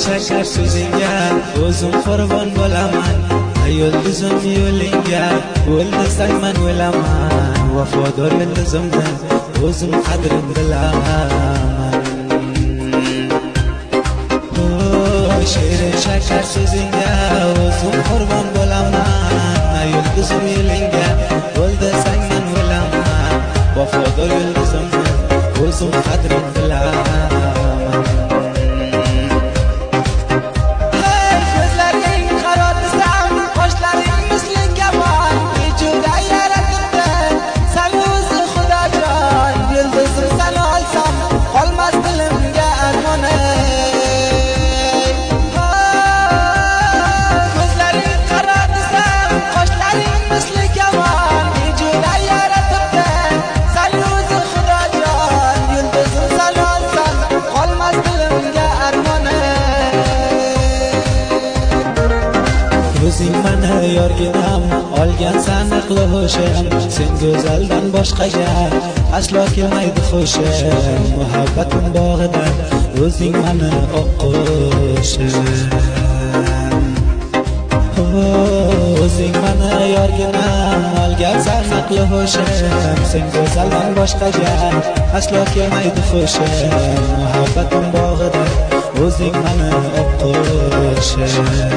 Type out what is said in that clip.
shakar so'zingga o'zim qurbon bo'laman. Yulduzim yo'lingga bo'l desang men o'laman. Vafodor yulduzimdan o'zim qadrim bilaman. Shirin shakar so'zingga o'zim qurbon bo'laman. Yulduzim yo'lingga bo'l desang men o'laman. Vafodor yulduzimdan o'zim qadrim bilaman. O'zing meni yorginam, olgan saniqli ho'shim. Sen go'zaldan boshqaga aslo kelmaydi xo'shim. Muhabbatim bog'idan o'zing meni oqqo'shim. O'zing meni yorginam, olgan saniqli ho'shim. Sen go'zaldan boshqaga aslo kelmaydi xo'shim. Muhabbatim bog'idan o'zing meni oqqo'shim.